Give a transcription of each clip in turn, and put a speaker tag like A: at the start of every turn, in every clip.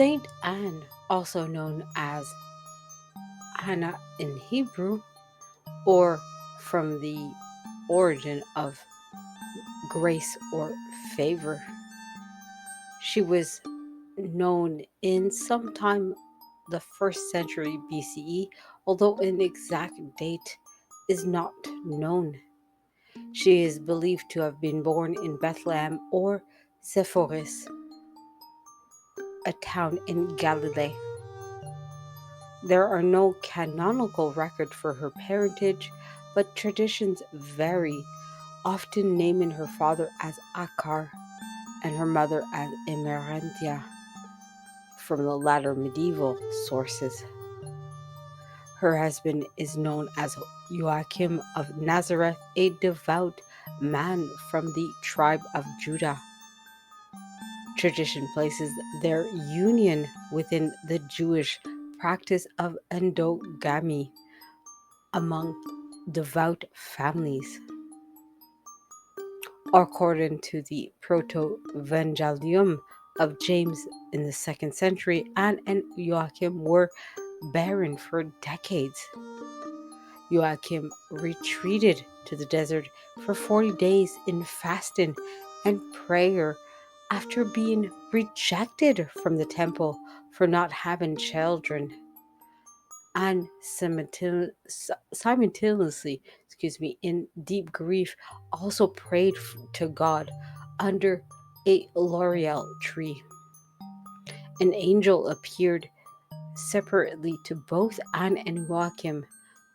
A: Saint Anne, also known as Anna in Hebrew, or from the origin of grace or favor. She was known in sometime the 1st century BCE, although an exact date is not known. She is believed to have been born in Bethlehem or Sepphoris, a town in Galilee. There are no canonical record for her parentage, but traditions vary, often naming her father as Akar and her mother as Emerantia from the latter medieval sources. Her husband is known as Joachim of Nazareth, a devout man from the tribe of Judah. Tradition places their union within the Jewish practice of endogamy among devout families. According to the Proto-Evangelium of James in the 2nd century, Anne and Joachim were barren for decades. Joachim retreated to the desert for 40 days in fasting and prayer after being rejected from the temple for not having children. And simultaneously, in deep grief, also prayed to God under a laurel tree. An angel appeared separately to both Anne and Joachim,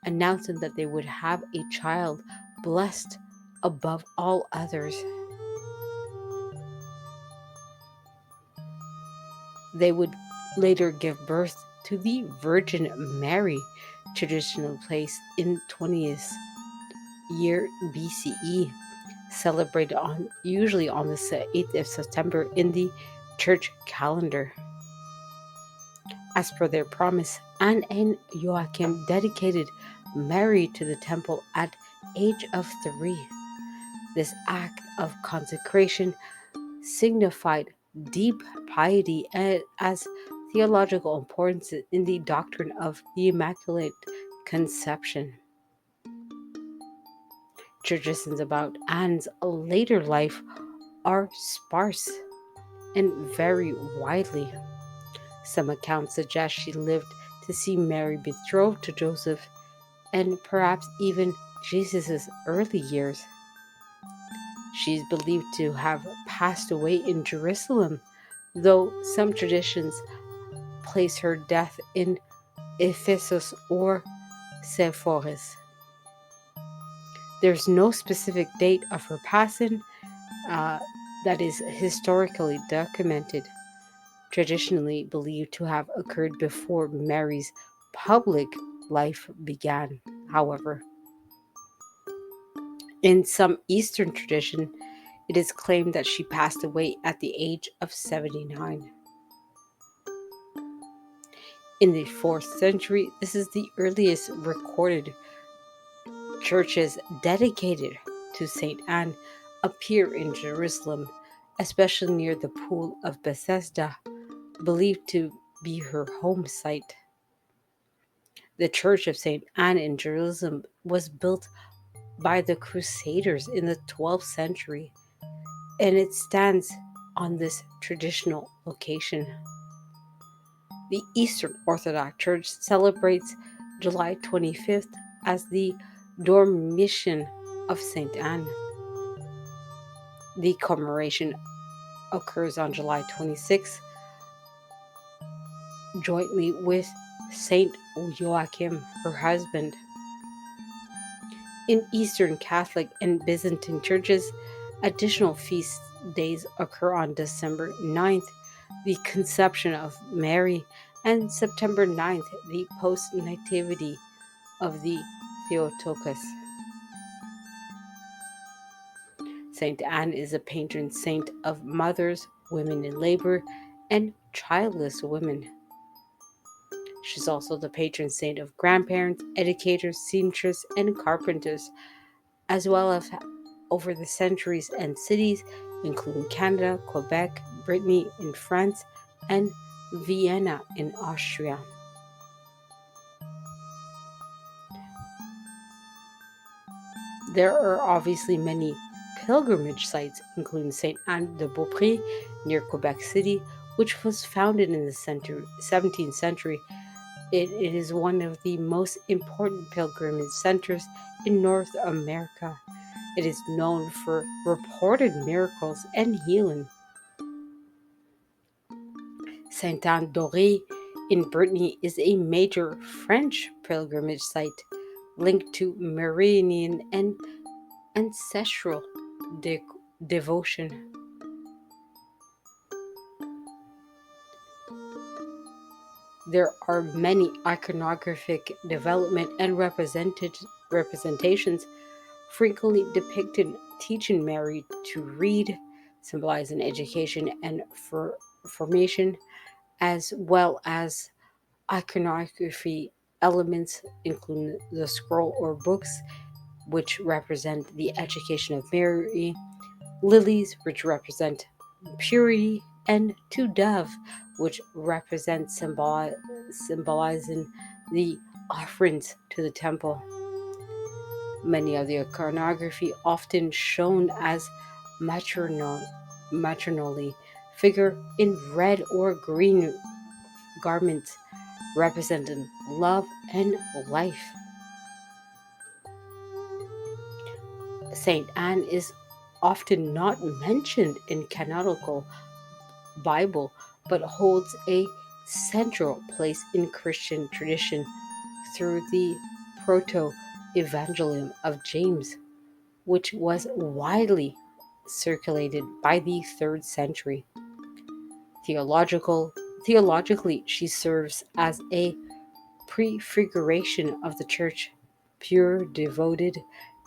A: announcing that they would have a child blessed above all others. They would later give birth to the Virgin Mary, traditionally placed in 20th year BCE, celebrated usually on the 8th of September in the church calendar. As per their promise, Anne and Joachim dedicated Mary to the temple at age of 3. This act of consecration signified deep piety as theological importance in the doctrine of the Immaculate Conception. Traditions about Anne's later life are sparse and vary widely. Some accounts suggest she lived to see Mary betrothed to Joseph and perhaps even Jesus' early years. She is believed to have passed away in Jerusalem, though some traditions place her death in Ephesus or Sepphoris. There's no specific date of her passing that is historically documented, traditionally believed to have occurred before Mary's public life began, however. In some Eastern tradition, it is claimed that she passed away at the age of 79. In the 4th century, this is the earliest recorded churches dedicated to Saint Anne appear in Jerusalem, especially near the Pool of Bethesda, believed to be her home site. The Church of Saint Anne in Jerusalem was built by the Crusaders in the 12th century, and it stands on this traditional location. The Eastern Orthodox Church celebrates July 25th as the Dormition of Saint Anne. The commemoration occurs on July 26th, jointly with Saint Joachim, her husband. In Eastern Catholic and Byzantine churches, additional feast days occur on December 9th, the Conception of Mary, and September 9th, the Post-Nativity of the Theotokos. Saint Anne is a patron saint of mothers, women in labor, and childless women. She's also the patron saint of grandparents, educators, seamstresses, and carpenters, as well as over the centuries and cities, including Canada, Quebec, Brittany in France, and Vienna in Austria. There are obviously many pilgrimage sites, including Saint Anne de Beaupré near Quebec City, which was founded in the 17th century. It is one of the most important pilgrimage centers in North America. It is known for reported miracles and healing. Saint Anne d'Auray in Brittany is a major French pilgrimage site linked to Marian and ancestral devotion. There are many iconographic development and representations frequently depicted teaching Mary to read, symbolizing education and formation, as well as iconography elements, including the scroll or books, which represent the education of Mary, lilies, which represent purity, and two dove, which represent symbolizing the offerings to the temple. Many of the iconography often shown as matronally figure in red or green garments representing love and life. Saint Anne is often not mentioned in canonical Bible, but holds a central place in Christian tradition through the proto-evangelium of James, which was widely circulated by the 3rd century. Theologically, she serves as a prefiguration of the church, pure, devoted,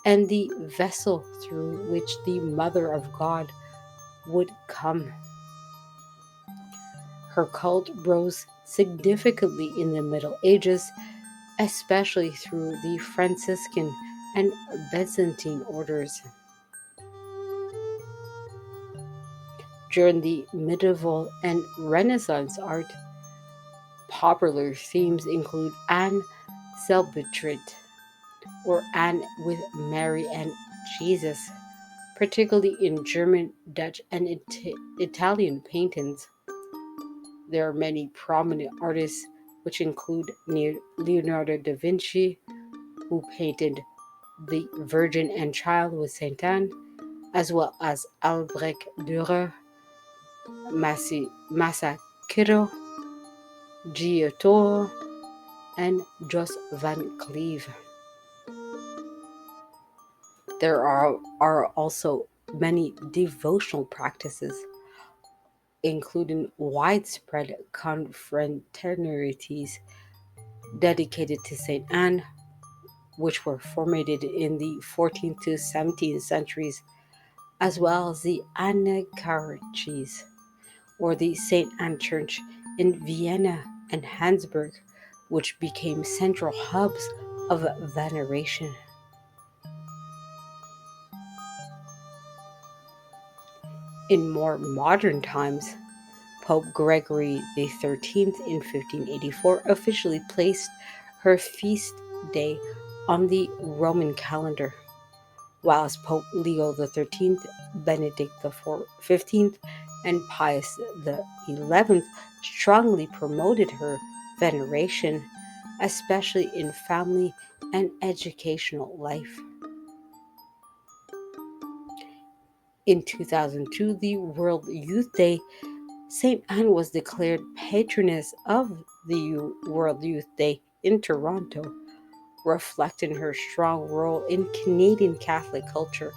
A: and the vessel through which the Mother of God would come. Her cult rose significantly in the Middle Ages, especially through the Franciscan and Byzantine orders. During the medieval and Renaissance art, popular themes include Anne celebrate or Anne with Mary and Jesus, particularly in German, Dutch, and Italian paintings. There are many prominent artists, which include Leonardo da Vinci, who painted the Virgin and Child with Saint Anne, as well as Albrecht Dürer, Masaccio, Giotto, and Jos van Cleve. There are also many devotional practices, including widespread confraternities dedicated to Saint Anne, which were formed in the 14th to 17th centuries, as well as the Anacharches, or the Saint Anne Church in Vienna and Habsburg, which became central hubs of veneration. In more modern times, Pope Gregory XIII in 1584 officially placed her feast day on the Roman calendar, whilst Pope Leo XIII, Benedict XV, and Pius XI strongly promoted her veneration, especially in family and educational life. In 2002, the World Youth Day, Saint Anne was declared patroness of the World Youth Day in Toronto, reflecting her strong role in Canadian Catholic culture.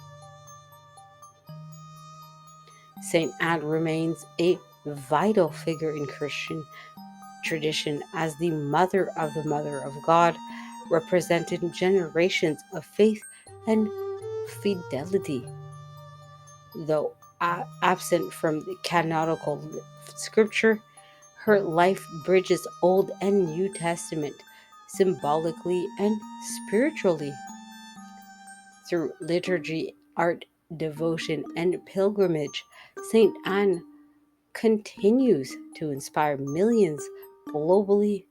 A: Saint Anne remains a vital figure in Christian tradition as the Mother of God, representing generations of faith and fidelity. Though absent from the canonical scripture, her life bridges Old and New Testament symbolically and spiritually. Through liturgy, art, devotion, and pilgrimage, Saint Anne continues to inspire millions globally,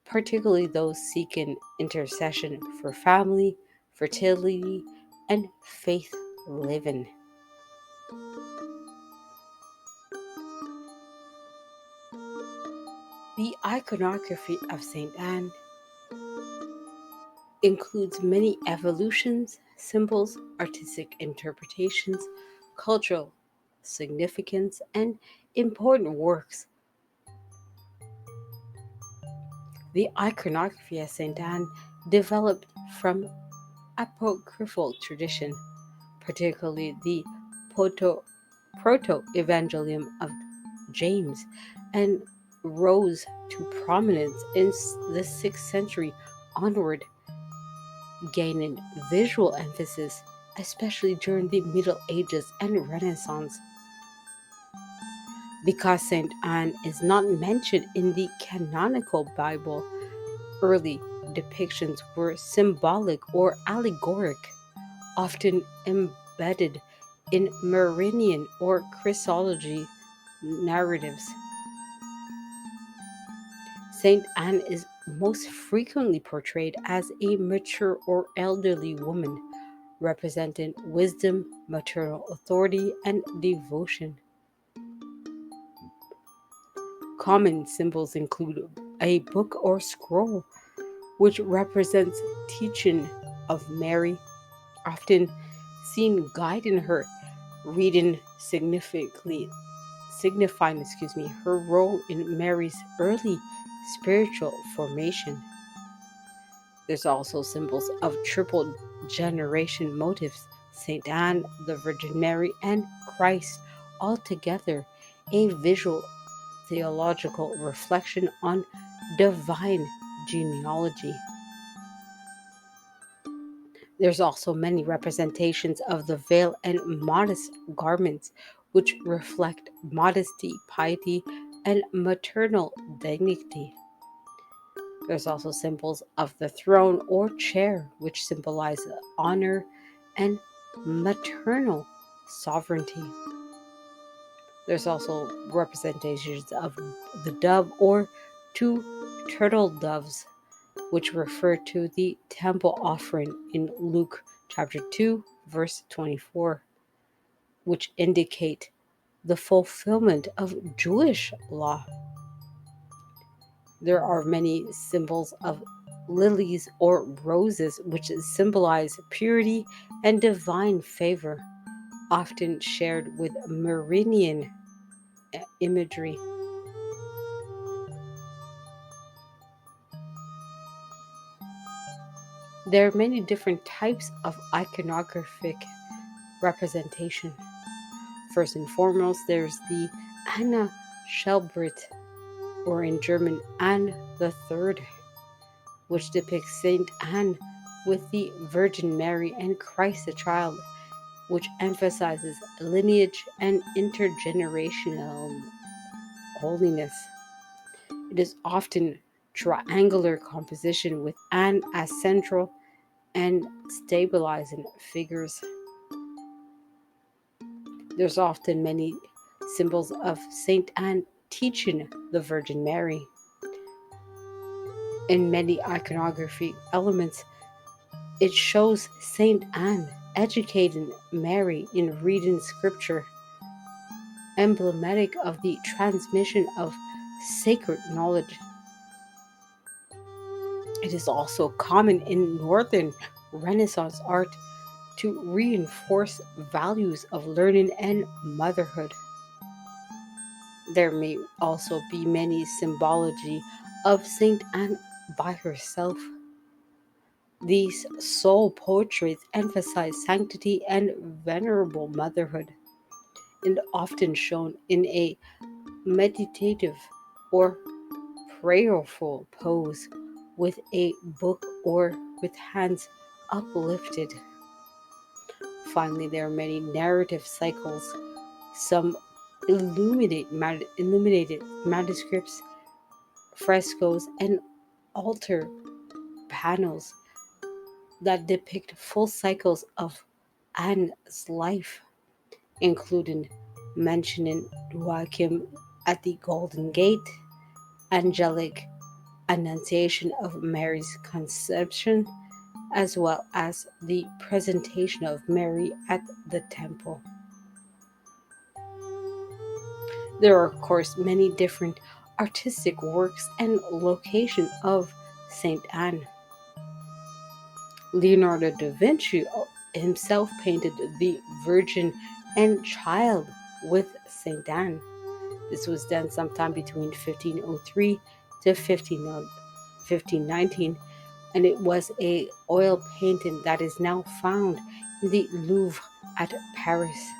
A: particularly those seeking intercession for family, fertility, and faith living. The iconography of St. Anne includes many evolutions, symbols, artistic interpretations, cultural significance, and important works. The iconography of St. Anne developed from apocryphal tradition, particularly the proto-evangelium of James, and rose to prominence in the 6th century onward, gaining visual emphasis, especially during the Middle Ages and Renaissance. Because St. Anne is not mentioned in the canonical Bible, early depictions were symbolic or allegoric, often embedded in Marinian or Christology narratives. Saint Anne is most frequently portrayed as a mature or elderly woman, representing wisdom, maternal authority, and devotion. Common symbols include a book or scroll, which represents teaching of Mary, often seen guiding her reading signifying her role in Mary's early spiritual formation. There's also symbols of triple generation motifs, Saint Anne, the Virgin Mary, and Christ, all together a visual theological reflection on divine genealogy. There's also many representations of the veil and modest garments, which reflect modesty, piety, and maternal dignity. There's also symbols of the throne or chair, which symbolize honor and maternal sovereignty. There's also representations of the dove or two turtle doves, which refer to the temple offering in Luke chapter 2, verse 24, which indicate the fulfillment of Jewish law. There are many symbols of lilies or roses, which symbolize purity and divine favor, often shared with Marinian imagery. There are many different types of iconographic representation. First and foremost, there's the Anna Schelbrit, or in German, Anne the Third, which depicts Saint Anne with the Virgin Mary and Christ the Child, which emphasizes lineage and intergenerational holiness. It is often triangular composition with Anne as central and stabilizing figures. There's often many symbols of Saint Anne teaching the Virgin Mary. In many iconography elements, it shows Saint Anne educating Mary in reading scripture, emblematic of the transmission of sacred knowledge. It is also common in Northern Renaissance art to reinforce values of learning and motherhood. There may also be many symbology of Saint Anne by herself. These soul portraits emphasize sanctity and venerable motherhood, and often shown in a meditative or prayerful pose with a book or with hands uplifted. Finally, there are many narrative cycles, some illuminated manuscripts, frescoes, and altar panels that depict full cycles of Anne's life, including mentioning Joachim at the Golden Gate, angelic annunciation of Mary's conception, as well as the presentation of Mary at the temple. There are, of course, many different artistic works and location of Saint Anne. Leonardo da Vinci himself painted the Virgin and Child with Saint Anne. This was done sometime between 1503 to 1519, and it was a oil painting that is now found in the Louvre at Paris.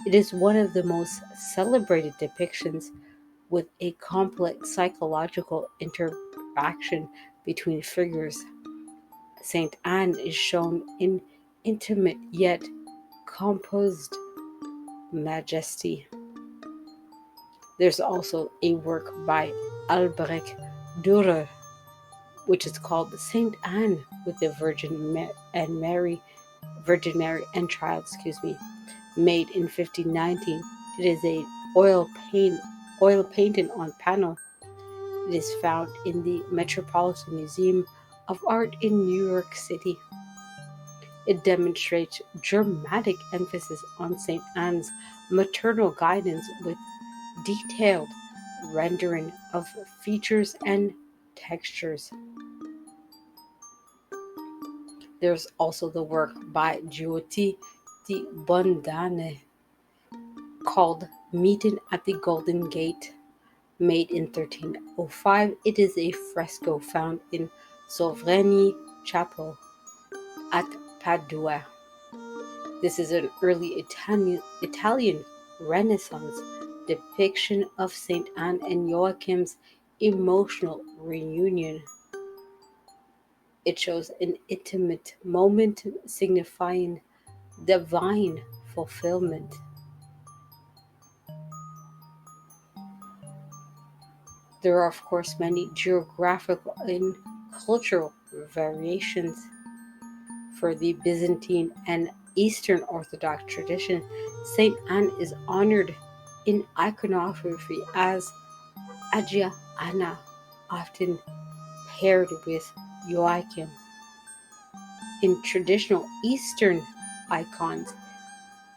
A: It is one of the most celebrated depictions with a complex psychological interaction between figures. Saint Anne is shown in intimate yet composed majesty. There's also a work by Albrecht Dürer, which is called Saint Anne with the Virgin Mary and Child, made in 1519. It is a oil painting on panel. It is found in the Metropolitan Museum of Art in New York City. It demonstrates dramatic emphasis on Saint Anne's maternal guidance with detailed rendering of features and textures. There's also the work by Giotti di Bondone called Meeting at the Golden Gate, made in 1305. It is a fresco found in Sovrani Chapel at Padua. This is an early Italian Renaissance depiction of Saint Anne and Joachim's emotional reunion. It shows an intimate moment signifying divine fulfillment. There are, of course, many geographical and cultural variations. For the Byzantine and Eastern Orthodox tradition, Saint Anne is honored in iconography as Agia Anna, often paired with Joachim. In traditional Eastern icons,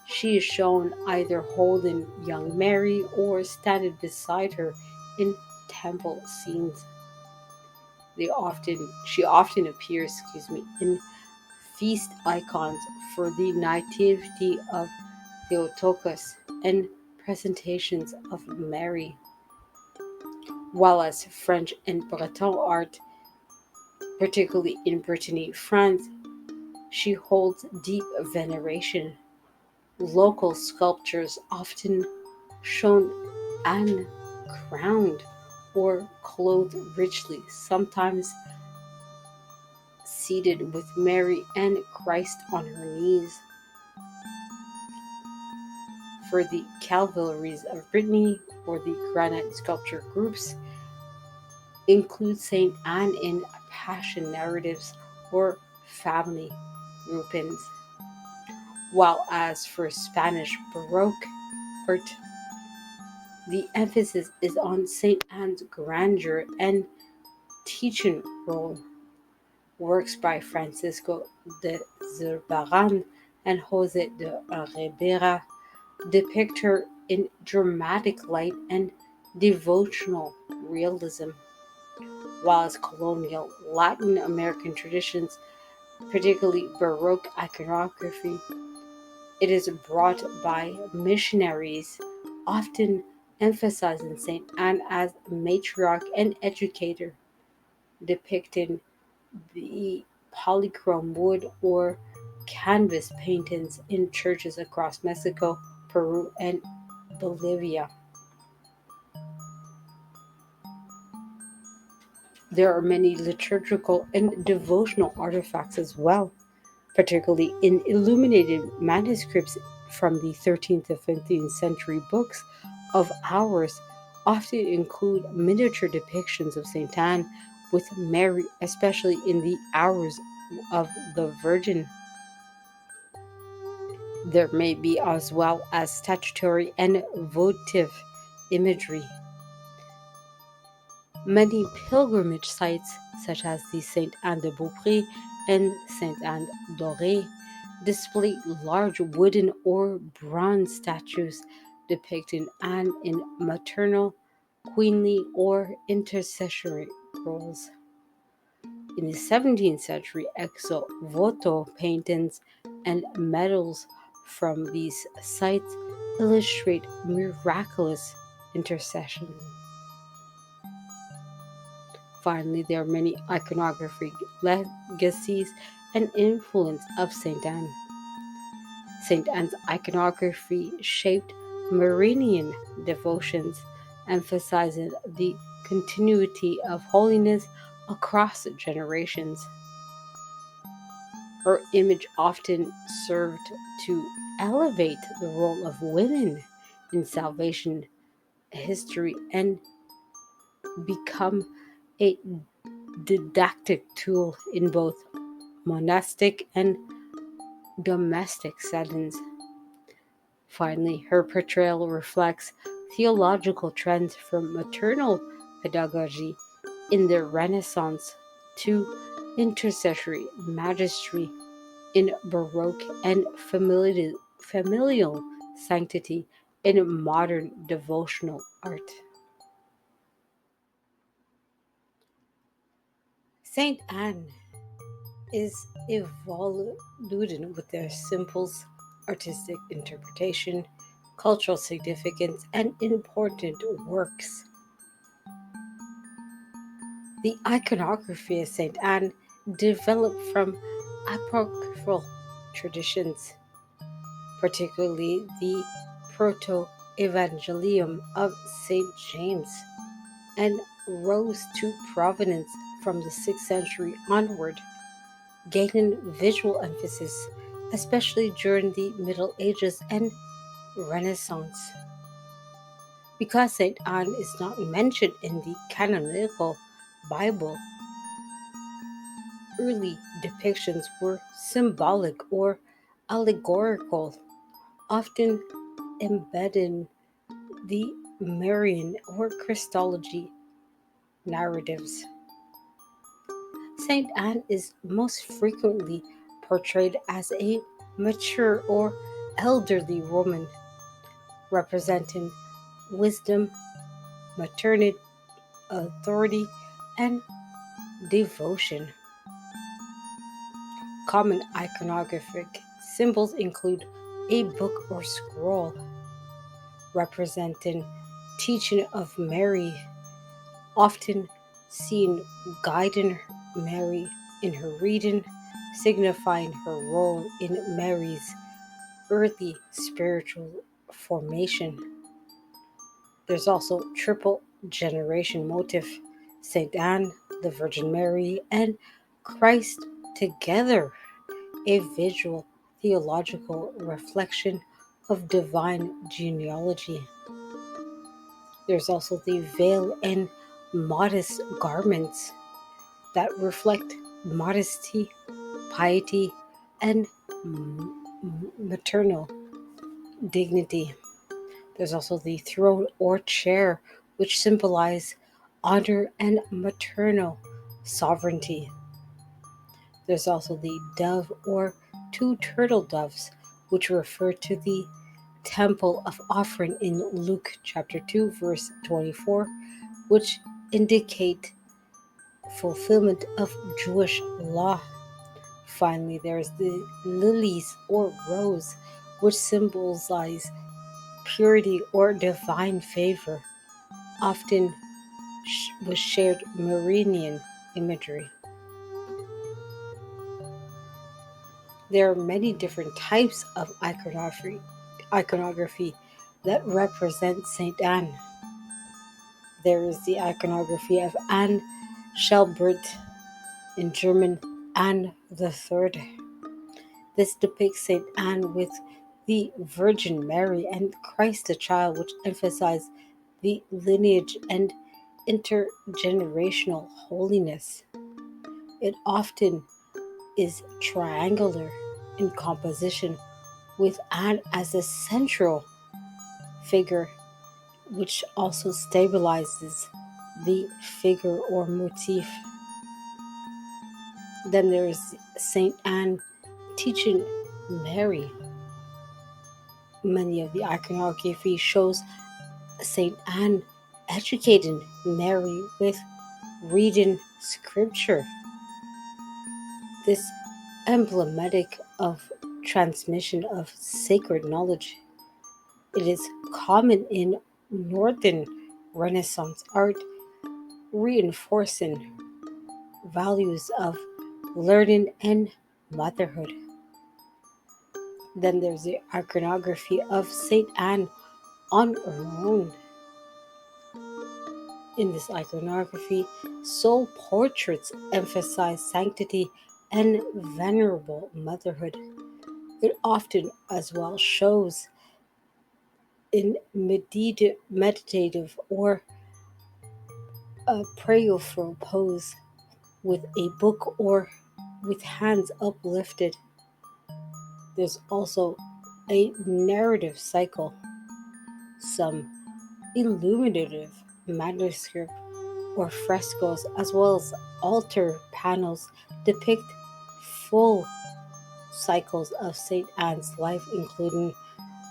A: she is shown either holding young Mary or standing beside her in temple scenes. She often appears, in feast icons for the Nativity of Theotokos and presentations of Mary. While as French and Breton art, particularly in Brittany, France, she holds deep veneration. Local sculptures often shown Anne crowned or clothed richly, sometimes seated with Mary and Christ on her knees. For the Calvaries of Brittany or the granite sculpture groups include Saint Anne in passion narratives or family groupings. While as for Spanish Baroque art, the emphasis is on Saint Anne's grandeur and teaching role. Works by Francisco de Zurbarán and José de Ribera depict her in dramatic light and devotional realism, while as colonial Latin American traditions, particularly Baroque iconography, it is brought by missionaries, often emphasizing Saint Anne as matriarch and educator, depicting the polychrome wood or canvas paintings in churches across Mexico, Peru, and Bolivia. There are many liturgical and devotional artifacts as well, particularly in illuminated manuscripts from the 13th to 15th century books of hours often include miniature depictions of Saint Anne with Mary, especially in the Hours of the Virgin. There may be as well as statutory and votive imagery. Many pilgrimage sites, such as the Sainte Anne de Beaupré and Sainte Anne d'Auray, display large wooden or bronze statues depicting Anne in maternal, queenly, or intercessory roles. In the 17th century, ex voto paintings and medals from these sites illustrate miraculous intercession. Finally, there are many iconographic legacies and influence of St. Anne. St. Anne's iconography shaped Marian devotions, emphasizing the continuity of holiness across generations. Her image often served to elevate the role of women in salvation history and become a didactic tool in both monastic and domestic settings. Finally, her portrayal reflects theological trends from maternal pedagogy in the Renaissance to intercessory magistry in Baroque and familial sanctity in modern devotional art. Saint Anne is evolving with their symbols, artistic interpretation, cultural significance, and important works. The iconography of Saint Anne developed from apocryphal traditions, particularly the Proto Evangelium of Saint James, and rose to provenance from the 6th century onward, gaining visual emphasis, especially during the Middle Ages and Renaissance. Because St. Anne is not mentioned in the canonical Bible, early depictions were symbolic or allegorical, often embedding the Marian or Christology narratives. Saint Anne is most frequently portrayed as a mature or elderly woman, representing wisdom, maternal authority, and devotion. Common iconographic symbols include a book or scroll representing teaching of Mary, often seen guiding Mary in her reading, signifying her role in Mary's early spiritual formation. There's also triple generation motif, Saint Anne, the Virgin Mary, and Christ together, a visual theological reflection of divine genealogy. There's also the veil and modest garments that reflect modesty, piety, and maternal dignity. There's also the throne or chair, which symbolize honor and maternal sovereignty. There's also the dove or two turtle doves, which refer to the temple of offering in Luke chapter 2, verse 24, which indicate fulfillment of Jewish law. Finally, there's the lilies or rose, which symbolize purity or divine favor, often with shared Marian imagery. There are many different types of iconography that represent Saint Anne. There is the iconography of Anne Schelbert, in German Anne the Third. This depicts Saint Anne with the Virgin Mary and Christ the Child, which emphasize the lineage and intergenerational holiness. It often is triangular in composition with Anne as a central figure, which also stabilizes the figure or motif. Then there's Saint Anne teaching Mary. Many of the iconography shows Saint Anne educating Mary with reading scripture. This emblematic of transmission of sacred knowledge. It is common in Northern Renaissance art, reinforcing values of learning and motherhood. Then there's the iconography of Saint Anne on her own. In this iconography, soul portraits emphasize sanctity and venerable motherhood. It often as well shows in meditative or a prayerful pose with a book or with hands uplifted. There's also a narrative cycle. Some illuminative manuscript or frescoes, as well as altar panels, depict full cycles of St. Anne's life, including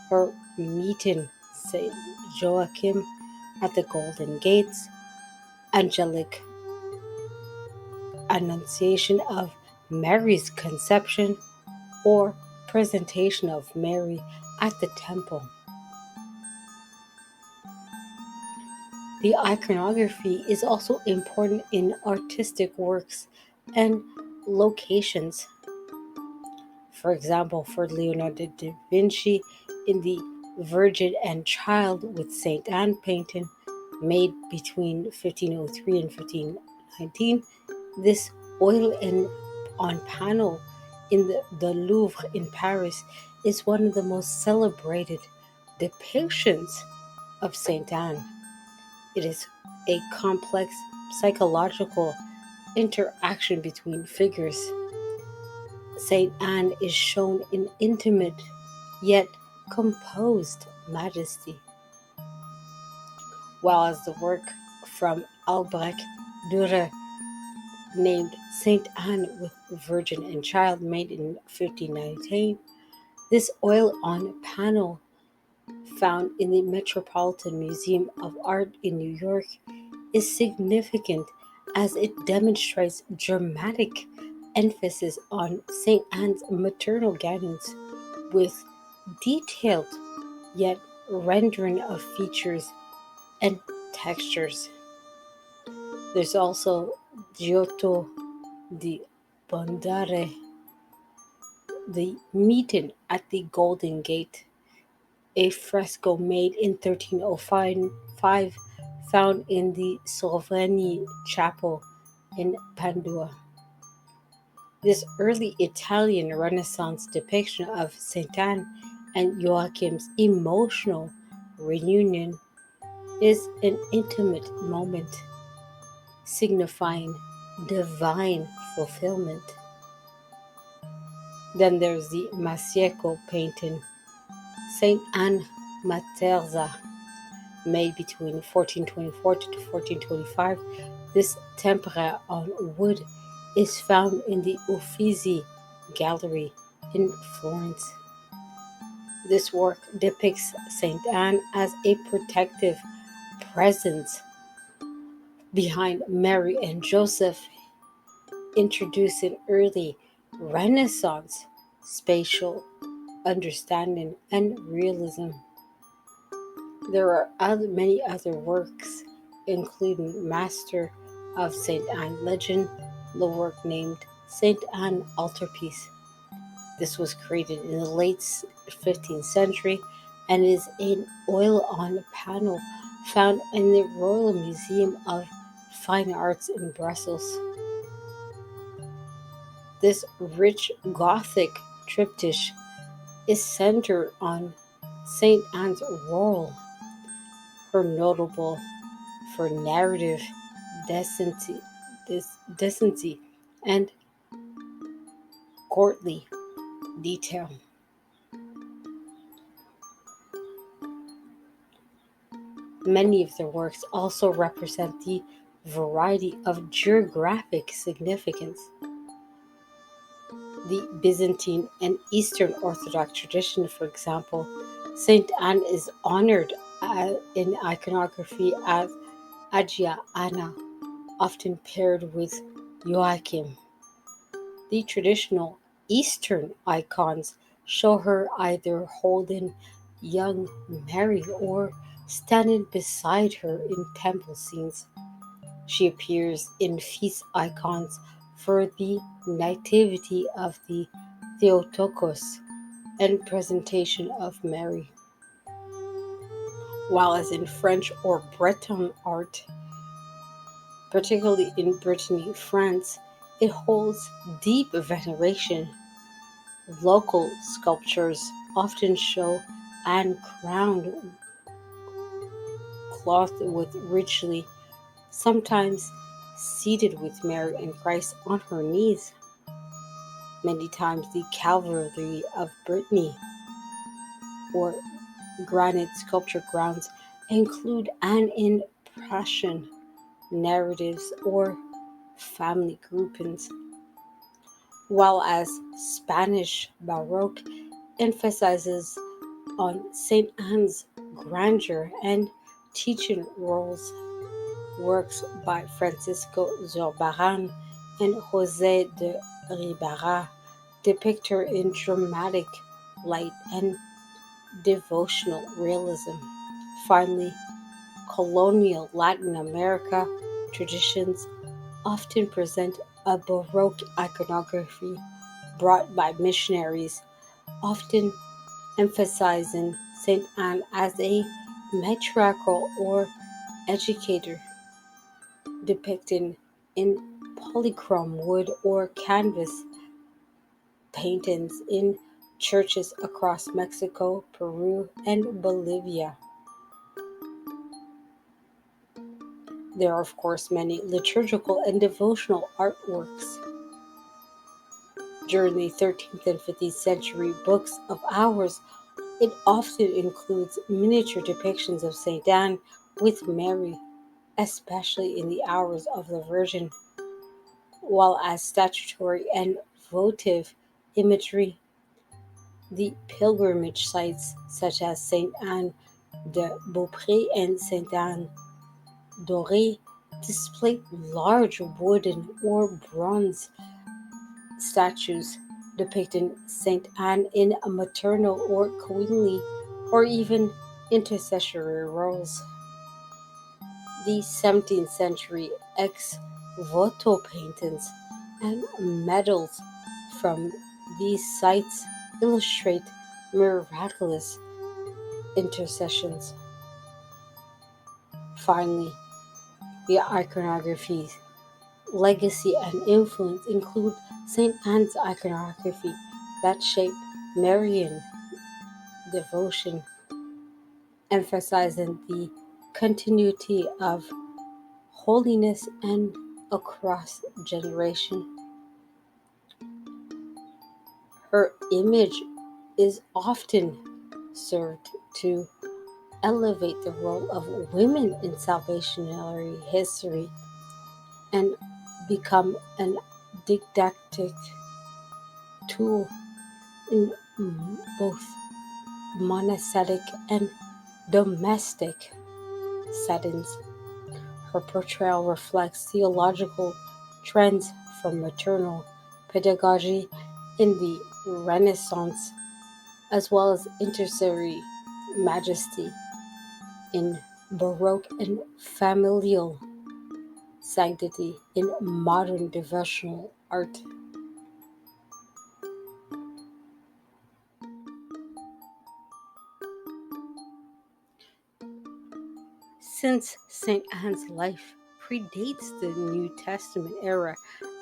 A: her meeting St. Joachim at the Golden Gates, angelic annunciation of Mary's conception, or presentation of Mary at the temple. The iconography is also important in artistic works and locations. For example, for Leonardo da Vinci in the Virgin and Child with St. Anne painting made between 1503 and 1519, this oil and on panel in the Louvre in Paris is one of the most celebrated depictions of St. Anne. It is a complex psychological interaction between figures. St. Anne is shown in intimate yet composed majesty, while as the work from Albrecht Dürer named St. Anne with Virgin and Child made in 1519, this oil on panel found in the Metropolitan Museum of Art in New York is significant as it demonstrates dramatic emphasis on St. Anne's maternal guidance with detailed yet rendering of features and textures. There's also Giotto di Bondare, the meeting at the Golden Gate, a fresco made in 1305 found in the Sovrani Chapel in Padua. This early Italian Renaissance depiction of St. Anne and Joachim's emotional reunion is an intimate moment, signifying divine fulfillment. Then there's the Masieco painting, St. Anne Materza, made between 1424 to 1425. This tempera on wood is found in the Uffizi Gallery in Florence. This work depicts St. Anne as a protective presence behind Mary and Joseph, introducing early Renaissance spatial understanding and realism. There are many other works, including Master of St. Anne Legend, the work named St. Anne Altarpiece. This was created in the late 15th century and is an oil on panel found in the Royal Museum of Fine Arts in Brussels. This rich Gothic triptych is centered on St. Anne's role, her notable for narrative decency and courtly detail. Many of their works also represent the variety of geographic significance. The Byzantine and Eastern Orthodox tradition, for example, Saint Anne is honored in iconography as Agia Anna, often paired with Joachim. The traditional Eastern icons show her either holding young Mary or standing beside her in temple scenes. She appears in feast icons for the Nativity of the Theotokos and Presentation of Mary, while as in French or Breton art, particularly in Brittany, France, it holds deep veneration. Local sculptures often show Anne crowned, clothed with richly, sometimes seated with Mary and Christ on her knees. Many times the Calvary of Brittany or granite sculpture grounds include Anne in passion narratives or family groupings, while as Spanish Baroque emphasizes on Saint Anne's grandeur and teaching roles. Works by Francisco Zurbarán and José de Ribera depict her in dramatic light and devotional realism. Finally, colonial Latin America traditions often present a Baroque iconography brought by missionaries, often emphasizing Saint Anne as a matriarchal or educator, depicted in polychrome wood or canvas paintings in churches across Mexico, Peru, and Bolivia. There are, of course, many liturgical and devotional artworks. During the 13th and 15th century books of hours, it often includes miniature depictions of Saint Anne with Mary, especially in the hours of the Virgin, while as statutory and votive imagery, the pilgrimage sites such as Saint Anne de Beaupré and Saint Anne d'Auray display large wooden or bronze statues depicting Saint Anne in a maternal or queenly or even intercessory roles. The 17th century ex voto paintings and medals from these sites illustrate miraculous intercessions. Finally, the iconography's legacy and influence include Saint Anne's iconography that shaped Marian devotion, emphasizing the continuity of holiness and across generation. Her image is often served to elevate the role of women in salvationary history and become an didactic tool in both monastic and domestic settings. Her portrayal reflects theological trends from maternal pedagogy in the Renaissance as well as intercessory majesty in Baroque and familial sanctity in modern devotional art. Since St. Anne's life predates the New Testament era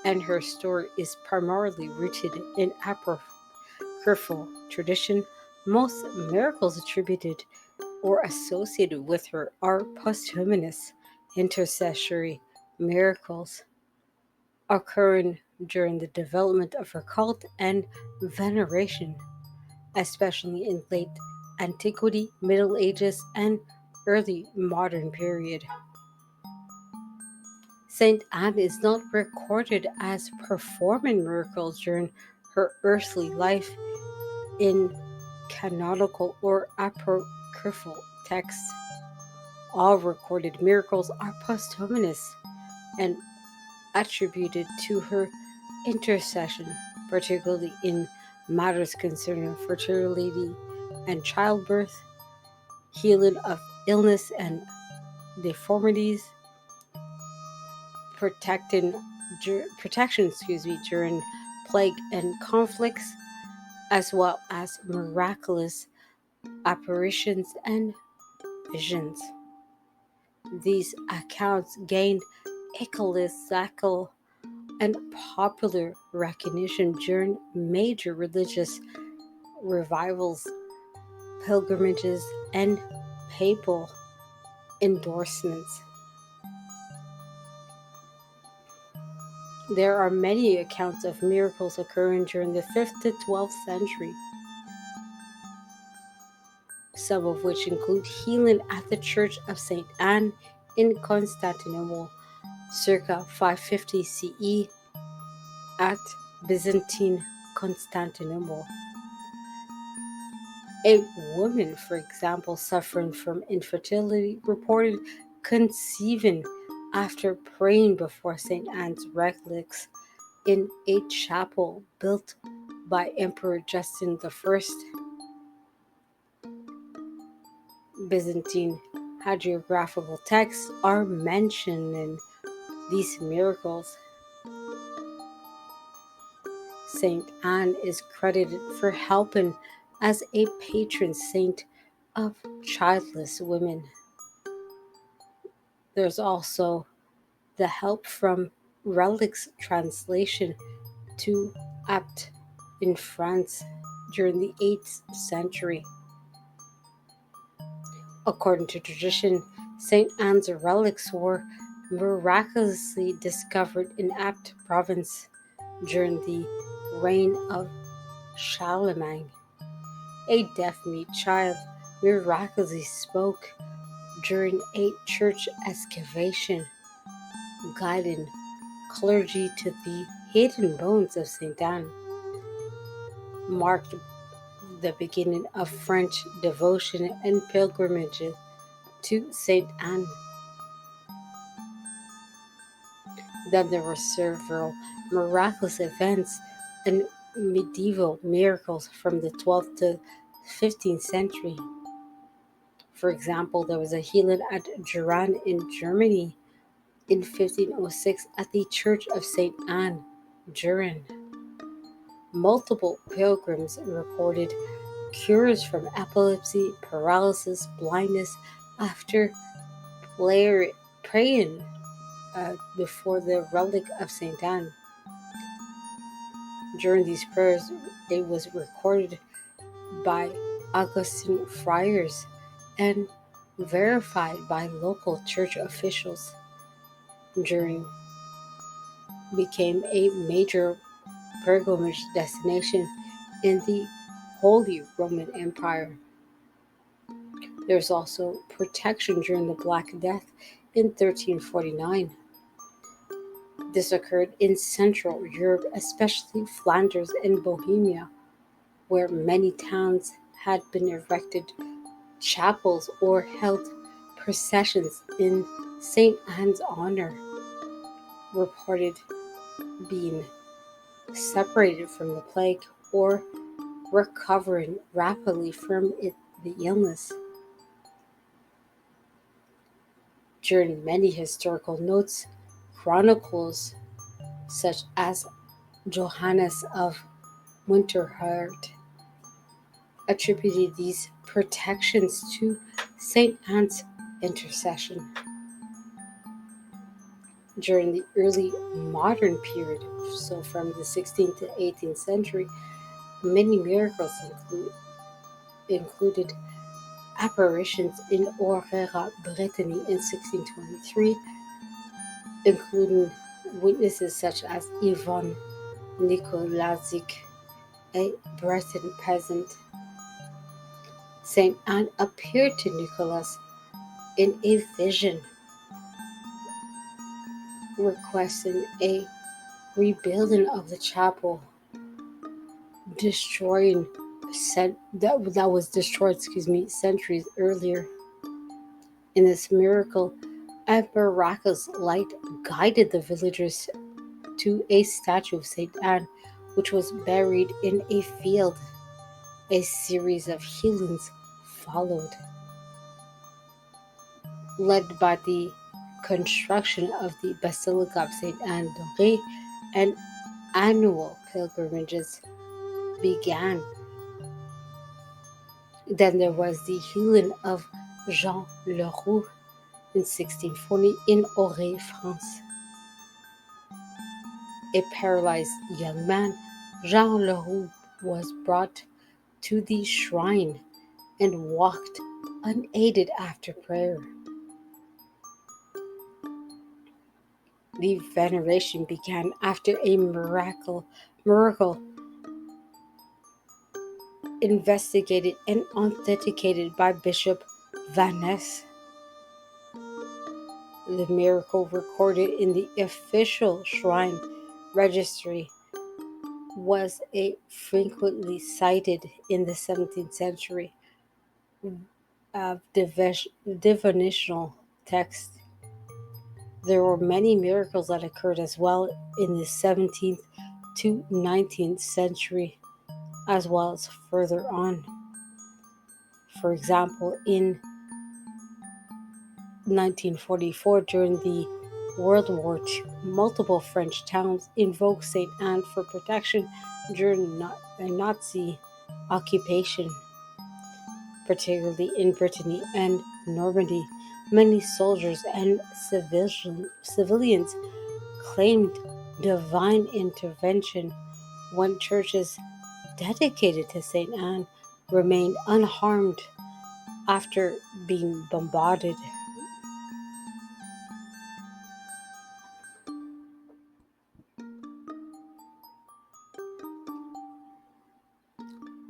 A: and her story is primarily rooted in apocryphal tradition, most miracles attributed or associated with her are posthumous intercessory miracles occurring during the development of her cult and veneration, especially in late antiquity, Middle Ages, and early modern period. Saint Anne is not recorded as performing miracles during her earthly life in canonical or apocryphal texts. All recorded miracles are posthumous and attributed to her intercession, particularly in matters concerning fertility and childbirth, healing of illness and deformities, protection during plague and conflicts, as well as miraculous apparitions and visions. These accounts gained ecclesiastical and popular recognition during major religious revivals, pilgrimages, and papal endorsements. There are many accounts of miracles occurring during the 5th to 12th century, some of which include healing at the Church of St. Anne in Constantinople circa 550 CE, at Byzantine Constantinople. A woman, for example, suffering from infertility, reported conceiving after praying before St. Anne's relics in a chapel built by Emperor Justin I. Byzantine hagiographical texts are mentioning these miracles. Saint Anne is credited for helping as a patron saint of childless women. There's also the help from relics translation to Apt in France during the 8th century. According to tradition, St. Anne's relics were miraculously discovered in Apt province during the reign of Charlemagne. A deaf-mute child miraculously spoke during a church excavation, guiding clergy to the hidden bones of St. Anne, marked the beginning of French devotion and pilgrimages to St. Anne. Then there were several miraculous events and medieval miracles from the 12th to 15th century. For example, there was a healing at Duran in Germany in 1506 at the Church of St. Anne, Duran. Multiple pilgrims recorded cures from epilepsy, paralysis, blindness after praying before the relic of St. Anne. During these prayers, it was recorded by Augustine friars and verified by local church officials. During became a major pilgrimage destination in the Holy Roman Empire. There's also protection during the Black Death in 1349. This occurred in Central Europe, especially Flanders and Bohemia, where many towns had been erected chapels or held processions in St. Anne's honor, reported being separated from the plague or recovering rapidly from the illness. During many historical notes, chronicles such as Johannes of Winterhart attributed these protections to St. Anne's intercession. During the early modern period, so from the 16th to 18th century, many miracles included apparitions in Orera, Brittany in 1623, including witnesses such as Ivan Nikolazik, a Breton peasant. St. Anne appeared to Nicholas in a vision requesting a rebuilding of the chapel, destroying that was destroyed, centuries earlier. In this miracle, Emperor Raka's light guided the villagers to a statue of Saint Anne, which was buried in a field. A series of healings followed, led by the construction of the Basilica of Saint Anne d'Auray, and annual pilgrimages began. Then there was the healing of Jean Leroux in 1640 in Auray, France. A paralyzed young man, Jean Leroux, was brought to the shrine and walked unaided after prayer. The veneration began after a miracle investigated and authenticated by Bishop Vaness. The miracle recorded in the official shrine registry was a frequently cited in the 17th century divinational text. There were many miracles that occurred as well in the 17th to 19th century, as well as further on. For example, in 1944, during the World War II, multiple French towns invoked Saint Anne for protection during the Nazi occupation, particularly in Brittany and Normandy. Many soldiers and civilians claimed divine intervention when churches dedicated to Saint Anne remained unharmed after being bombarded.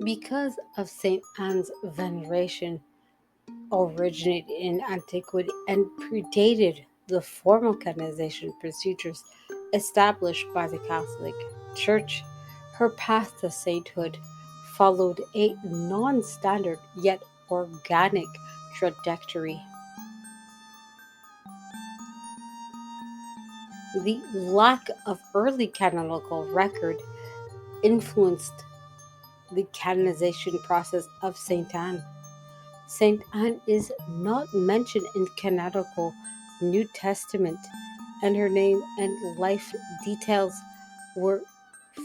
A: Because of Saint Anne's veneration originated in antiquity and predated the formal canonization procedures established by the Catholic Church, her path to sainthood followed a non-standard yet organic trajectory. The lack of early canonical record influenced the canonization process of Saint Anne. Saint Anne is not mentioned in canonical New Testament, and her name and life details were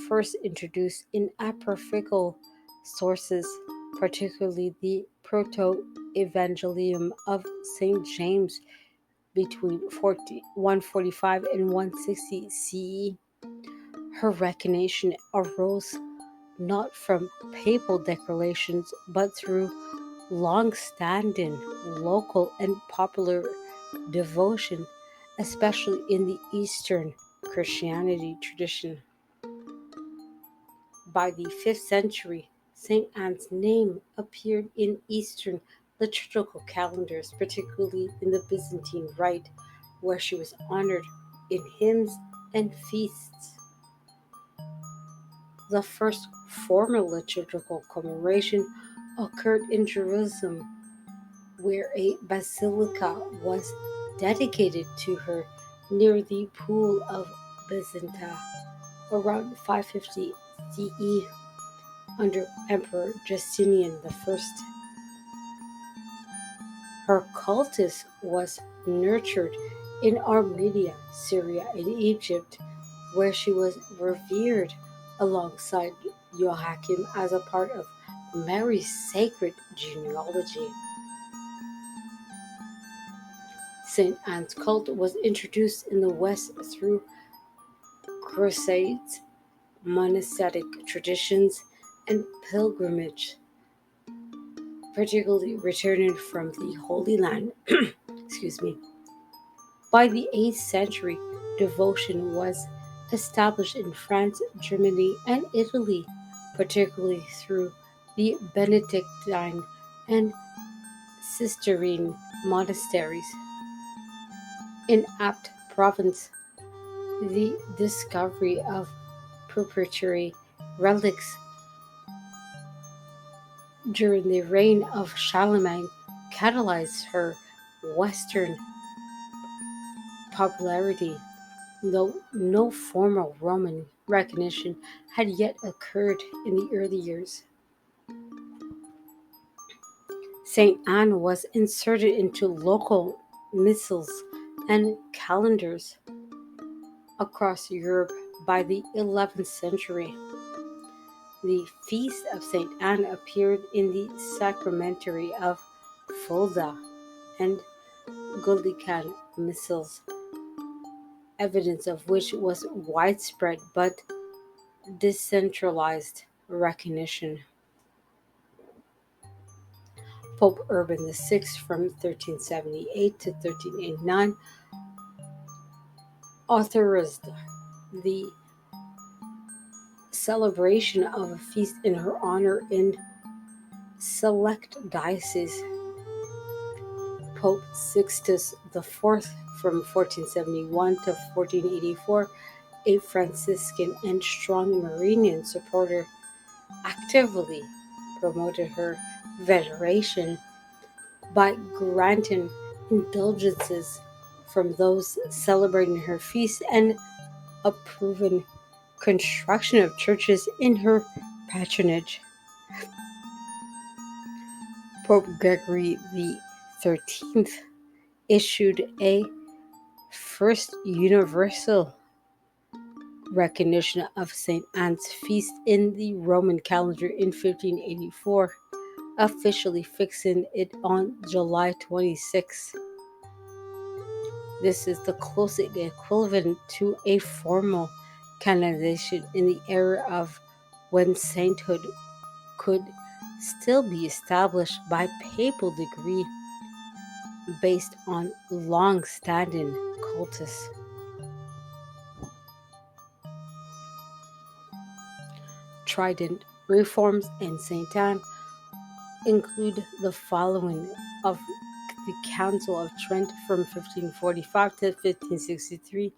A: first introduced in apocryphal sources, particularly the Proto-Evangelium of Saint James between 145 and 160 CE. Her recognition arose not from papal declarations but through long-standing local and popular devotion, especially in the Eastern Christianity tradition. By the 5th century, Saint Anne's name appeared in Eastern liturgical calendars, particularly in the Byzantine Rite, where she was honored in hymns and feasts. The first formal liturgical commemoration occurred in Jerusalem, where a basilica was dedicated to her near the Pool of Byzanta around 550 CE under Emperor Justinian I. Her cultus was nurtured in Armenia, Syria, and Egypt, where she was revered alongside Joachim as a part of Mary's sacred genealogy. Saint Anne's cult was introduced in the West through crusades, monastic traditions, and pilgrimage, particularly returning from the Holy Land. Excuse me. By the 8th century, devotion was established in France, Germany, and Italy, particularly through the Benedictine and Cistercian monasteries. In Apt province, the discovery of preparatory relics during the reign of Charlemagne catalyzed her Western popularity, though no formal Roman recognition had yet occurred in the early years. Saint Anne was inserted into local missals and calendars across Europe by the 11th century. The feast of Saint Anne appeared in the sacramentary of Fulda and Gallican missals, evidence of which was widespread but decentralized recognition. Pope Urban VI from 1378 to 1389 authorized the celebration of a feast in her honor in select dioceses. Pope Sixtus IV from 1471 to 1484, a Franciscan and strong Marian supporter, actively promoted her veneration by granting indulgences from those celebrating her feast and approving construction of churches in her patronage. Pope Gregory XIII issued a first universal recognition of St. Anne's feast in the Roman calendar in 1584, officially fixing it on July 26. This is the closest equivalent to a formal canonization in the era of when sainthood could still be established by papal decree based on long-standing cultus. Trident reforms in St. Anne include the following of the Council of Trent from 1545 to 1563,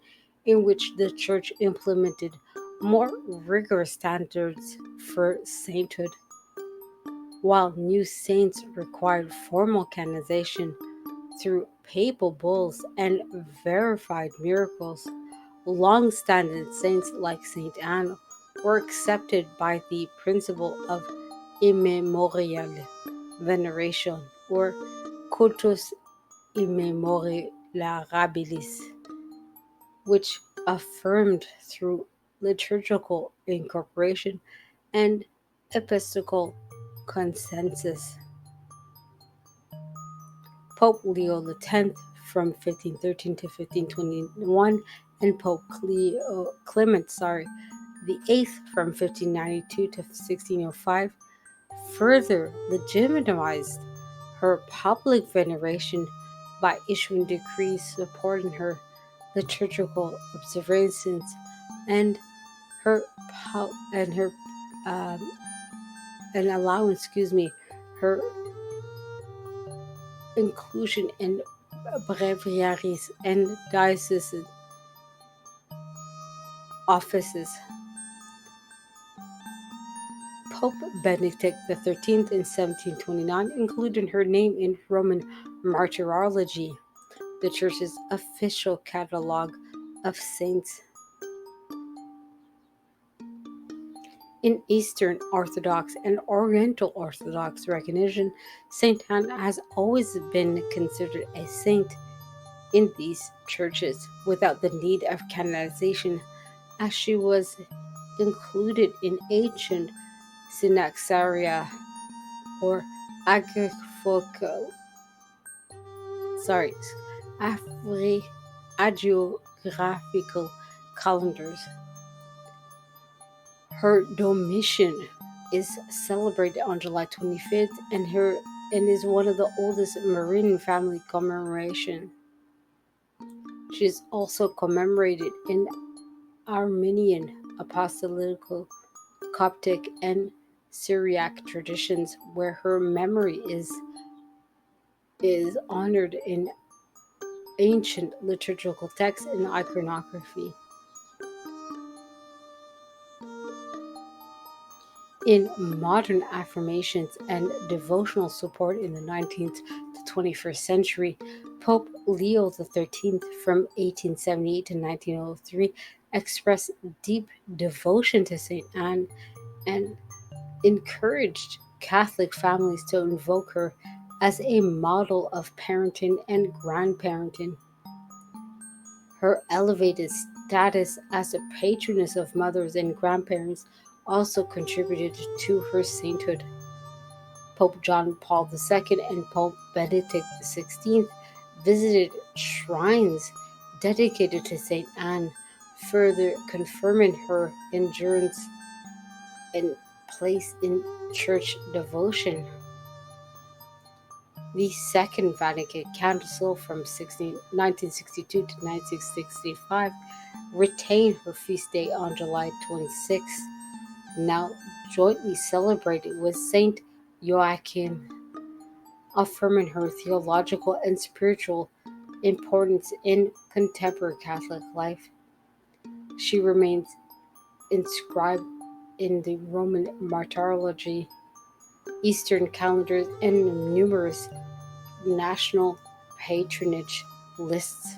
A: in which the Church implemented more rigorous standards for sainthood. While new saints required formal canonization through papal bulls and verified miracles, long-standing saints like Saint Anne were accepted by the principle of immemorial veneration, or cultus immemorabilis, which affirmed through liturgical incorporation and episcopal consensus. Pope Leo X from 1513 to 1521 and Pope Clement the Eighth from 1592 to 1605 further legitimized her public veneration by issuing decrees supporting her liturgical observances and her um, and allowing, her inclusion in breviaries and diocesan offices. Pope Benedict XIII in 1729 included her name in Roman Martyrology, the Church's official catalogue of saints. In Eastern Orthodox and Oriental Orthodox recognition, Saint Anne has always been considered a saint in these churches without the need of canonization, as she was included in ancient Synaxaria or agrographical calendars. Her Domitian is celebrated on July 25th and is one of the oldest Marian family commemoration. She is also commemorated in Armenian, Apostolical, Coptic, and Syriac traditions, where her memory is is honored in ancient liturgical texts and iconography. In modern affirmations and devotional support in the 19th to 21st century, Pope Leo XIII from 1878 to 1903 expressed deep devotion to St. Anne and encouraged Catholic families to invoke her as a model of parenting and grandparenting. Her elevated status as a patroness of mothers and grandparents also contributed to her sainthood. Pope John Paul II and Pope Benedict XVI visited shrines dedicated to St. Anne, further confirming her endurance and place in church devotion. The Second Vatican Council from 1962 to 1965 retained her feast day on July 26th, now jointly celebrated with Saint Joachim, affirming her theological and spiritual importance in contemporary Catholic life. She remains inscribed in the Roman Martyrology, Eastern calendars, and numerous national patronage lists.